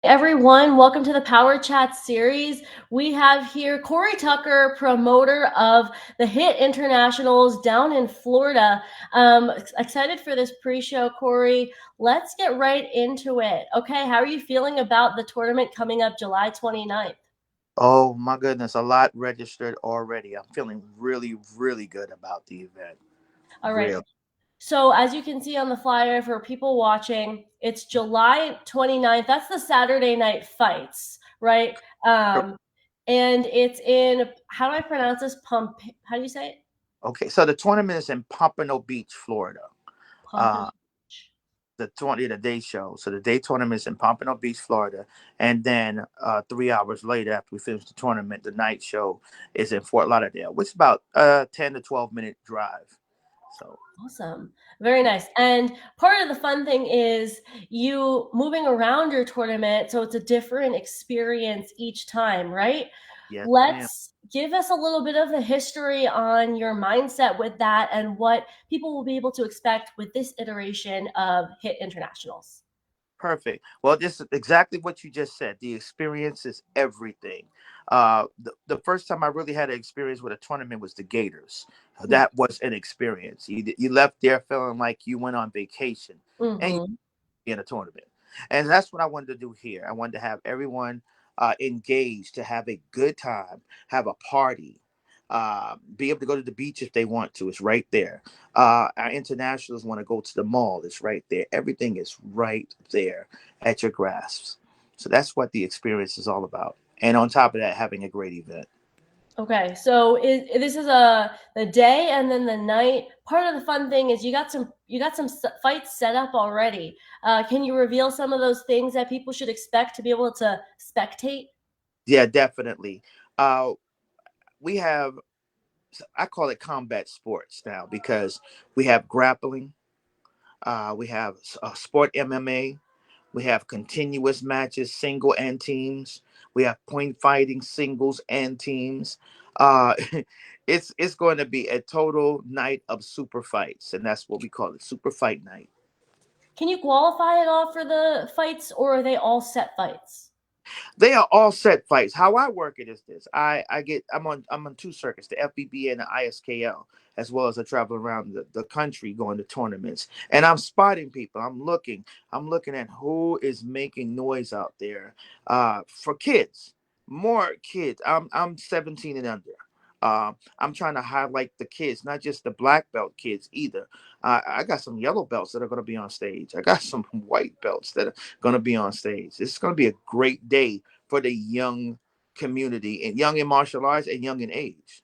everyone. Welcome to the Power Chat series. We have here Corey Tucker, promoter of the Hit Internationals down in Florida. Excited for this pre-show, Corey. Let's get right into it. Okay, how are you feeling about the tournament coming up July 29th? Oh my goodness, a lot registered already. I'm feeling really, really good about the event. All right. Real. So as you can see on the flyer for people watching, it's July 29th. That's the Saturday night fights, right? Um, and it's in, how do I pronounce this? How do you say it? Okay, so the tournament is in Pompano Beach, Florida. Pompano Uh, Beach. the day show. So the day tournament is in Pompano Beach, Florida, and then 3 hours later, after we finish the tournament, the night show is in Fort Lauderdale, which is about 10 to 12 minute drive. So Awesome. Very nice. And part of the fun thing is you moving around your tournament. So it's a different experience each time, right? yes, ma'am. Let's give us a little bit of the history on your mindset with that and what people will be able to expect with this iteration of Hit Internationals. Perfect. Well, this is exactly what you just said. The experience is everything. The first time I really had an experience with a tournament was the Gators. That was an experience. You left there feeling like you went on vacation and you Mm-hmm. in a tournament. And that's what I wanted to do here. I wanted to have everyone engaged to have a good time, have a party, be able to go to the beach if they want to. It's right there. Our internationals want to go to the mall. It's right there. Everything is right there at your grasp. So that's what the experience is all about. And on top of that, having a great event. Okay, so this is a the day and then the night. Part of the fun thing is you got some fights set up already. Can you reveal some of those things that people should expect to be able to spectate? Yeah, definitely. Uh, we have, I call it combat sports now because we have grappling. We have sport MMA. We have continuous matches, single and teams. We have point fighting, singles and teams. Uh, it's going to be a total night of super fights, and that's what we call it, super fight night. Can you qualify at all for the fights, or are they all set fights? They are all set fights. How I work it is this: I'm on two circuits, the FBB and the ISKL, as well as I travel around the country going to tournaments, and I'm spotting people. I'm looking at who is making noise out there for kids, more kids. I'm 17 and under. I'm trying to highlight the kids, not just the black belt kids either. I got some yellow belts that are going to be on stage. I got some white belts that are going to be on stage. It's going to be a great day for the young community and young in martial arts and young in age.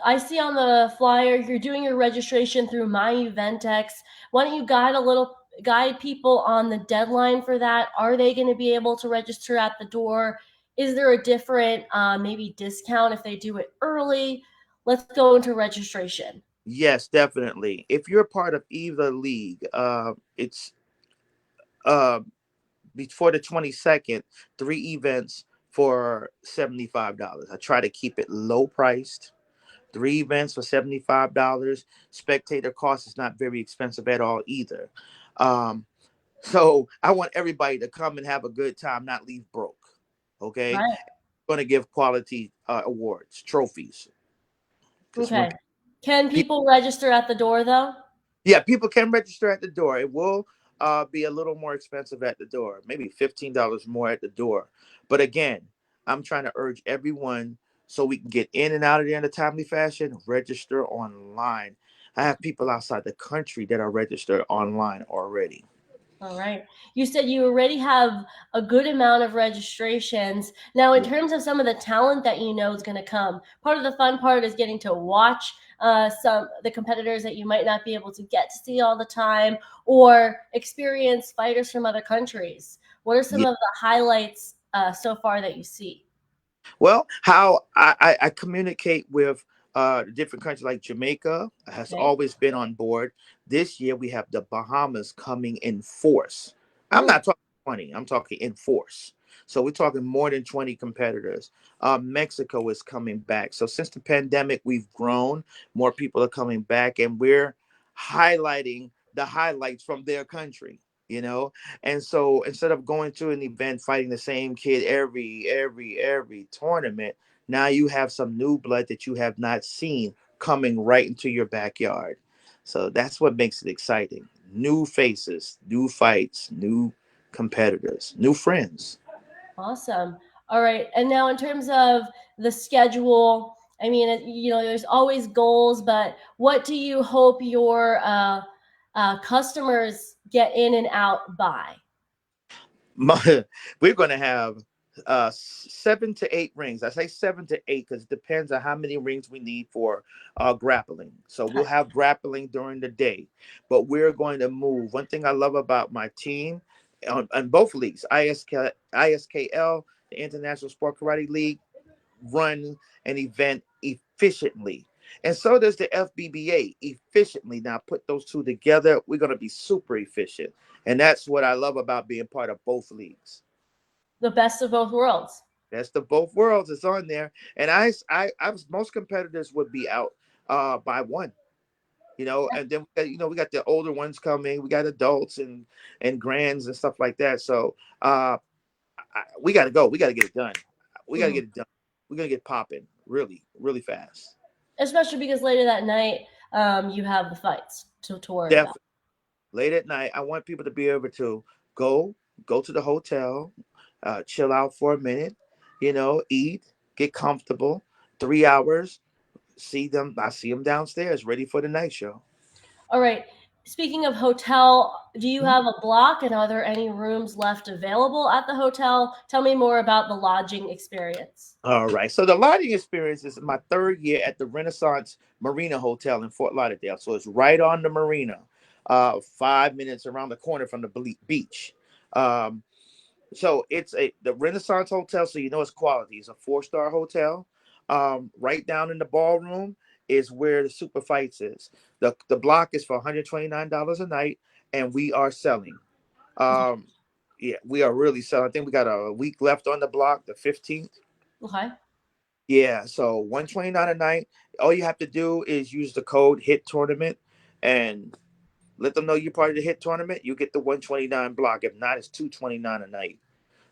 I see on the flyer you're doing your registration through My Eventex. Why don't you guide people on the deadline for that? Are they going to be able to register at the door? Is there a different maybe discount if they do it early? Let's go into registration. Yes, definitely. If you're part of either league, it's uh, before the 22nd, three events for $75. I try to keep it low priced. Three events for $75. Spectator cost is not very expensive at all either. Um, so I want everybody to come and have a good time, not leave broke. Okay, Right. going to give quality awards, trophies, because when Okay. Can people, people register at the door though? yeah, people can register at the door. It will be a little more expensive at the door, maybe $15 more at the door. But again, I'm trying to urge everyone so we can get in and out of there in a timely fashion. Register online. I have people outside the country that are registered online already. All right. You said you already have a good amount of registrations. Now, in Yeah. terms of some of the talent that you know is going to come, part of the fun part is getting to watch some the competitors that you might not be able to get to see all the time, or experience fighters from other countries. What are some Yeah. of the highlights so far that you see? Well, how I communicate with different countries like Jamaica has Okay. always been on board. This year we have the Bahamas coming in force. I'm Mm. not talking 20, I'm talking in force. So we're talking more than 20 competitors. Mexico is coming back. So since the pandemic, we've grown. More people are coming back, and we're highlighting the highlights from their country. you know. And so instead of going to an event fighting the same kid every tournament, now you have some new blood that you have not seen coming right into your backyard. So that's what makes it exciting. New faces, new fights, new competitors, new friends. Awesome. All right. And now, in terms of the schedule, I mean, there's always goals, but what do you hope your customers get in and out by? We're going to have 7 to 8 rings. I say 7 to 8 because it depends on how many rings we need for grappling. So we'll Okay. have grappling during the day, but we're going to move. One thing I love about my team on both leagues, ISKL, the International Sport Karate League, run an event efficiently. And so does the FBBA efficiently. Now, put those two together, we're going to be super efficient. And that's what I love about being part of both leagues. The best of both worlds. That's the both worlds is on there. And I was, most competitors would be out by one, and then we got the older ones coming. We got adults and grands and stuff like that. So we got to go. We got to get it done. We got to Mhm. get it done. We're gonna get popping really, really fast. Especially because later that night, you have the fights to worry about. Definitely. Late at night, I want people to be able to go go to the hotel, chill out for a minute, eat, get comfortable. 3 hours, see them. I see them downstairs, ready for the night show. All right. Speaking of hotel, do you Mhm. have a block and are there any rooms left available at the hotel? Tell me more about the lodging experience. All right. So the lodging experience is my third year at the Renaissance Marina Hotel in Fort Lauderdale. So it's right on the marina, 5 minutes around the corner from the beach. Um, So it's the Renaissance Hotel, so it's quality. It's a 4-star hotel. Right down in the ballroom is where the super fights is. The block is for $129 a night, and we are selling. Um, yeah, we are really selling. I think we got a week left on the block, the 15th. Okay. Yeah, so 129 a night. All you have to do is use the code HIT tournament and let them know you're part of the HIT tournament. You get the 129 block. If not, it's 229 a night.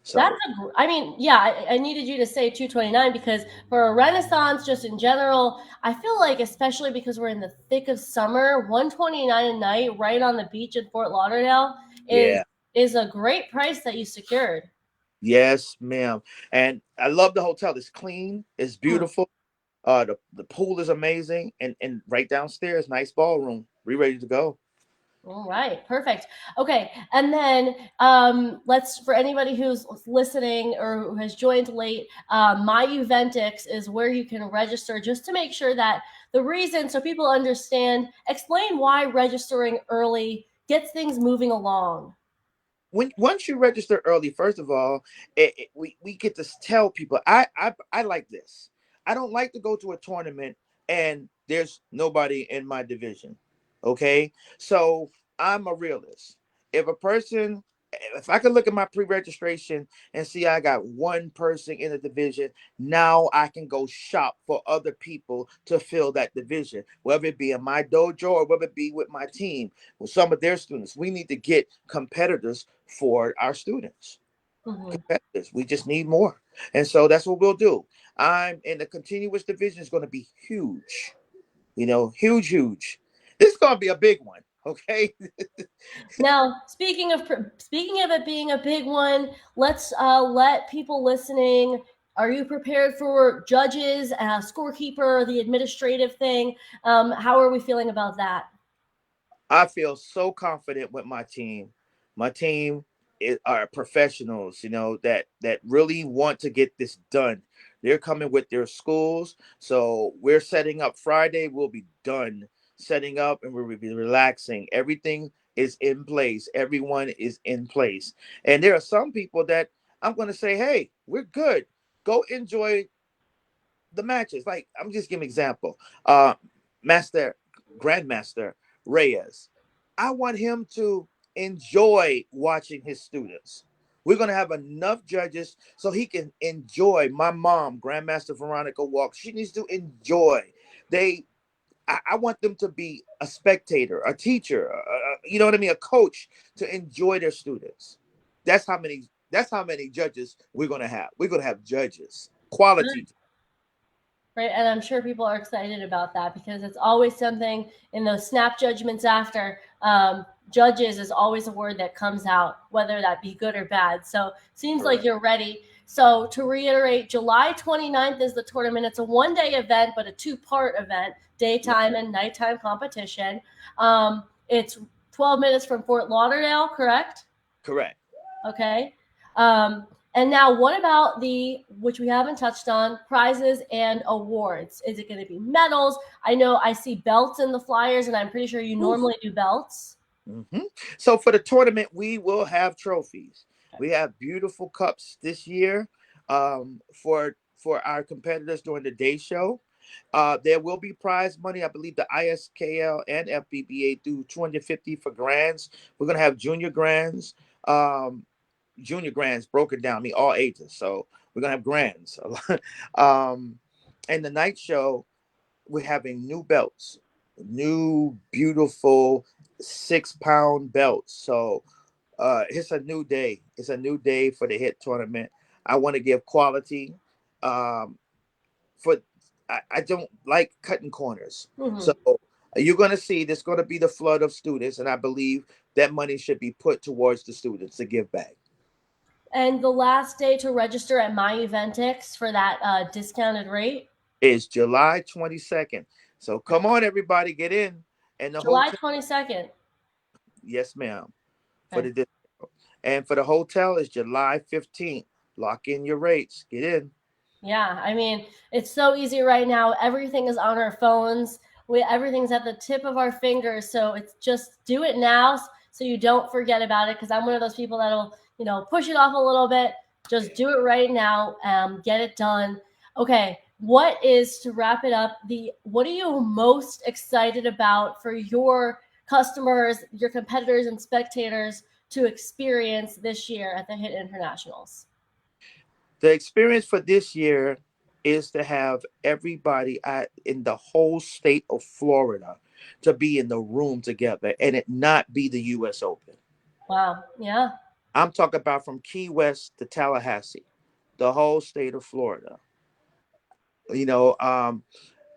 That's So I mean, yeah, I needed you to say 229 because for a Renaissance, just in general, I feel like, especially because we're in the thick of summer, 129 a night right on the beach in Fort Lauderdale is yeah. is a great price that you secured. Yes, ma'am. And I love the hotel. It's clean. It's Mhm. beautiful. The pool is amazing, and right downstairs, nice ballroom. We ready to go. All right, perfect. Okay, and then let's for anybody who's listening or who has joined late, My Eventix is where you can register just to make sure that the reason so people understand. Explain why registering early gets things moving along. When once you register early, first of all, we get to tell people. I like this. I don't like to go to a tournament and there's nobody in my division. Okay, so I'm a realist. If a person, if I can look at my pre-registration and see I got one person in the division, now I can go shop for other people to fill that division, whether it be in my dojo or whether it be with my team with some of their students. We need to get competitors for our students. Mhm. Competitors. We just need more. And so that's what we'll do. I'm in the continuous division is going to be huge. Huge, huge. This is going to be a big one. Okay. Now, speaking of it being a big one, let's let people listening. Are you prepared for judges, scorekeeper, the administrative thing? How are we feeling about that? I feel so confident with my team. My team are professionals, that really want to get this done. They're coming with their schools, so we're setting up Friday. We'll be done setting up, and we'll be relaxing. Everything is in place. Everyone is in place, and there are some people that I'm going to say, "Hey, we're good. Go enjoy the matches." Like I'm just giving an example. Master Grandmaster Reyes. I want him to enjoy watching his students. We're gonna have enough judges so he can enjoy. My mom, Grandmaster Veronica Walk, she needs to enjoy. I want them to be a spectator, a teacher, you know what I mean, a coach to enjoy their students. That's how many. That's how many judges we're gonna have. We're gonna have judges, quality. Right, and I'm sure people are excited about that because it's always something in those snap judgments after. Judges is always a word that comes out, whether that be good or bad. So seems like Correct. you're ready. So to reiterate, July 29th is the tournament. It's a one-day event, but a two-part event, Right. daytime and nighttime competition. It's 12 minutes from Fort Lauderdale, correct? Correct. Okay. And now, what about the, which we haven't touched on, prizes and awards? Is it going to be medals? I know I see belts in the flyers, and I'm pretty sure you Oof. normally do belts. So for the tournament, we will have trophies. We have beautiful cups this year for our competitors during the day show. There will be prize money. I believe the ISKL and FBBA do 250 for grands. We're gonna have um, junior grands broken down. I mean, all ages. So we're gonna have grands. And the night show, we're having new belts, new beautiful 6 pound belts. So it's a new day. It's a new day for the hit tournament. I want to give quality. Um, for I don't like cutting corners. So Mm-hmm. you're going to see there's going to be the flood of students, and I believe that money should be put towards the students to give back. And the last day to register at My Eventix for that discounted rate, Is July 22nd. So come on, everybody, get in. And the July hotel, 22nd. yes, ma'am, for Okay. the and for the hotel is July 15th. Lock in your rates. Get in. Yeah, I mean, it's so easy right now. Everything is on our phones. Everything's at the tip of our fingers. So it's just do it now so you don't forget about it. Because I'm one of those people that'll, push it off a little bit. Just do it right now. Get it done. Okay, what is, to wrap it up, what are you most excited about for your customers, your competitors, and spectators to experience this year at the Hit Internationals? The experience for this year is to have everybody in the whole state of Florida to be in the room together and it not be the U.S. Open. Wow. Yeah. I'm talking about from Key West to Tallahassee, the whole state of Florida. You know,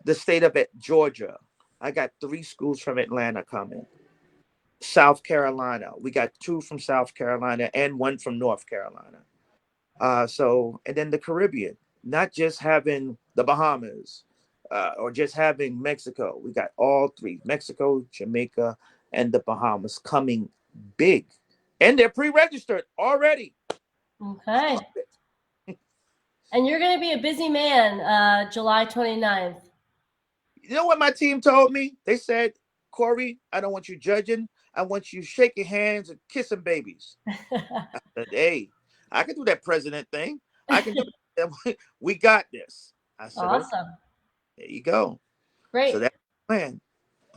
the state of Georgia. I got 3 schools from Atlanta coming. South Carolina. We got 2 from South Carolina and 1 from North Carolina. So, and then the Caribbean, not just having the Bahamas or just having Mexico. We got all 3, Mexico, Jamaica, and the Bahamas coming big. And they're pre registered already. I love Okay. it. And you're going to be a busy man July 29th. You know what my team told me? They said, Corey, I don't want you judging. I want you shaking hands and kissing babies. I said, hey, I can do that president thing. I can do that. We got this. I said, okay, Awesome. there you go. So Great. that's the plan.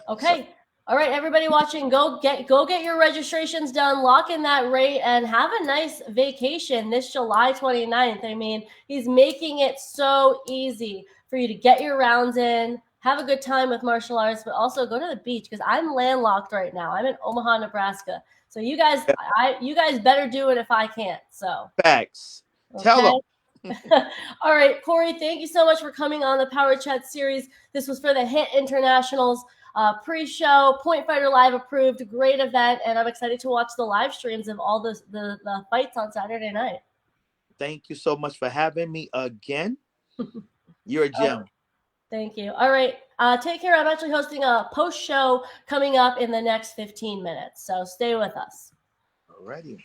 So Okay. All right, everybody watching, go get your registrations done, lock in that rate, and have a nice vacation this July 29th. I mean, he's making it so easy for you to get your rounds in, have a good time with martial arts, but also go to the beach because I'm landlocked right now. I'm in Omaha, Nebraska. So you guys better do it if I can't. So facts. Tell okay. them. All right, Corey, thank you so much for coming on the Power Chat series. This was for the Hit Internationals pre-show, Point Fighter Live approved, great event, and I'm excited to watch the live streams of all the fights on Saturday night. Thank you so much for having me again. You're a Oh, gem. thank you. All right, take care. I'm actually hosting a post show coming up in the next 15 minutes, so stay with us. Alrighty.